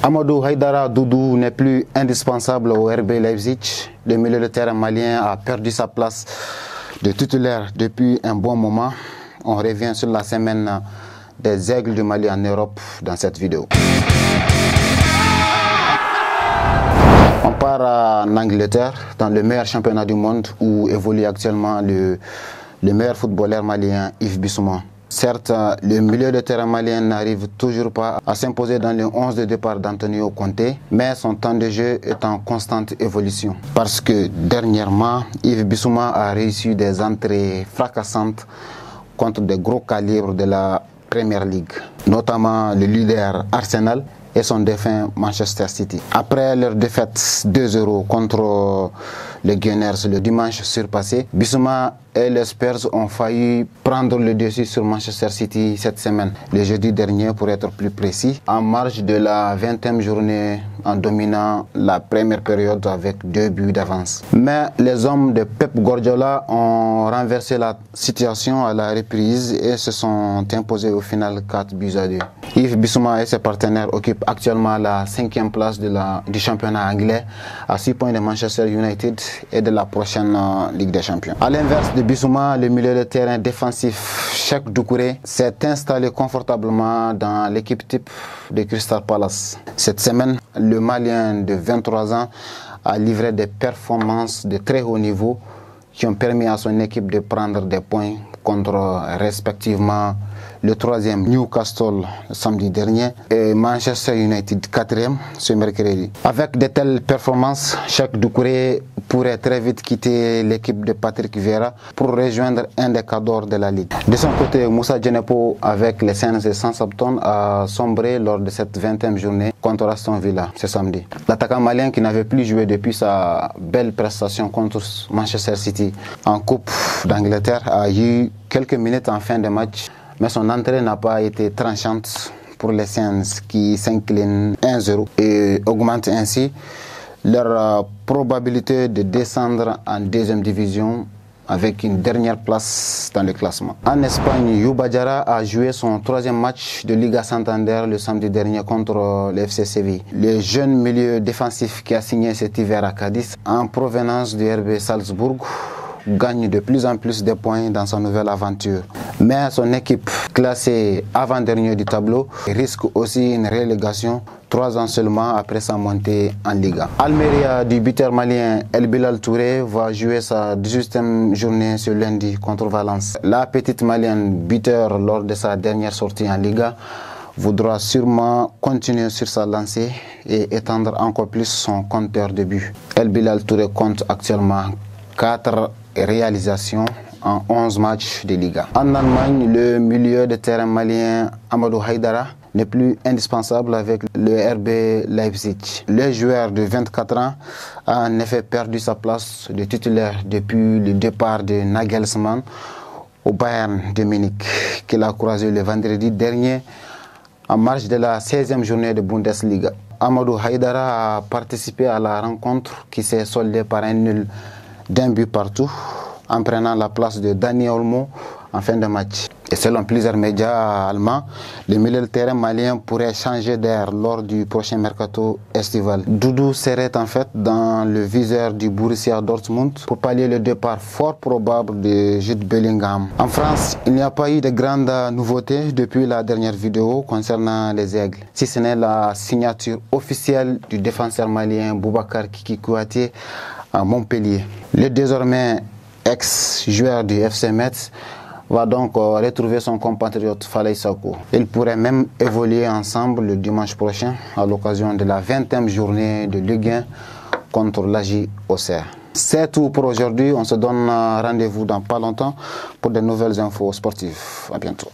Amadou Haïdara Doudou n'est plus indispensable au RB Leipzig. Le milieu de terrain malien a perdu sa place de titulaire depuis un bon moment. On revient sur la semaine des Aigles du Mali en Europe dans cette vidéo. On part en Angleterre, dans le meilleur championnat du monde où évolue actuellement le meilleur footballeur malien Yves Bissouma. Certes, le milieu de terrain malien n'arrive toujours pas à s'imposer dans le 11 de départ d'Antonio Conte, mais son temps de jeu est en constante évolution. Parce que dernièrement, Yves Bissouma a réussi des entrées fracassantes contre des gros calibres de la Premier League, notamment le leader Arsenal et son défunt Manchester City. Après leur défaite 2-0 contre les Gunners le dimanche surpassé, Bissouma et les Spurs ont failli prendre le dessus sur Manchester City cette semaine, le jeudi dernier pour être plus précis, en marge de la 20e journée en dominant la première période avec 2 buts d'avance. Mais les hommes de Pep Guardiola ont renversé la situation à la reprise et se sont imposés au final 4 buts à 2. Yves Bissouma et ses partenaires occupent actuellement la 5e place du championnat anglais à 6 points de Manchester United et de la prochaine Ligue des Champions. À l'inverse de Bissouma, le milieu de terrain défensif Cheikh Doucouré s'est installé confortablement dans l'équipe type de Crystal Palace. Cette semaine, le Malien de 23 ans a livré des performances de très haut niveau qui ont permis à son équipe de prendre des points contre respectivement le 3e Newcastle samedi dernier et Manchester United 4e ce mercredi. Avec de telles performances, Cheikh Doucouré pourrait très vite quitter l'équipe de Patrick Vieira pour rejoindre un des cadors de la Ligue. De son côté, Moussa Djenepo avec les Saints de Southampton a sombré lors de cette 20e journée contre Aston Villa ce samedi. L'attaquant malien qui n'avait plus joué depuis sa belle prestation contre Manchester City en Coupe d'Angleterre a eu quelques minutes en fin de match, mais son entrée n'a pas été tranchante pour les Saints qui s'inclinent 1-0 et augmentent ainsi leur probabilité de descendre en 2e division avec une dernière place dans le classement. En Espagne, Youba Diarra a joué son 3e match de Liga Santander le samedi dernier contre le FC Séville. Le jeune milieu défensif qui a signé cet hiver à Cadiz en provenance du RB Salzbourg gagne de plus en plus de points dans sa nouvelle aventure. Mais son équipe, classée avant-dernier du tableau, risque aussi une relégation 3 ans seulement après sa montée en Liga. Almeria du buteur malien El Bilal Touré va jouer sa 18e journée ce lundi contre Valence. La petite malienne, buteur lors de sa dernière sortie en Liga, voudra sûrement continuer sur sa lancée et étendre encore plus son compteur de buts. El Bilal Touré compte actuellement 4 réalisations en 11 matchs de Liga. En Allemagne, le milieu de terrain malien Amadou Haïdara n'est plus indispensable avec le RB Leipzig. Le joueur de 24 ans a en effet perdu sa place de titulaire depuis le départ de Nagelsmann au Bayern de Munich, qu'il a croisé le vendredi dernier en marge de la 16e journée de Bundesliga. Amadou Haïdara a participé à la rencontre qui s'est soldée par un nul d'1 but partout en prenant la place de Dani Olmo en fin de match. Et selon plusieurs médias allemands, le milieu de terrain malien pourrait changer d'air lors du prochain mercato estival. Doudou serait en fait dans le viseur du Borussia Dortmund pour pallier le départ fort probable de Jude Bellingham. En France, il n'y a pas eu de grandes nouveautés depuis la dernière vidéo concernant les Aigles, si ce n'est la signature officielle du défenseur malien Boubacar Kiki Kouyaté à Montpellier. Le désormais ex-joueur du FC Metz va donc retrouver son compatriote Falaye Sako. Ils pourraient même évoluer ensemble le dimanche prochain à l'occasion de la 20e journée de Ligue 1 contre l'AJ Auxerre. C'est tout pour aujourd'hui. On se donne rendez-vous dans pas longtemps pour de nouvelles infos sportives. À bientôt.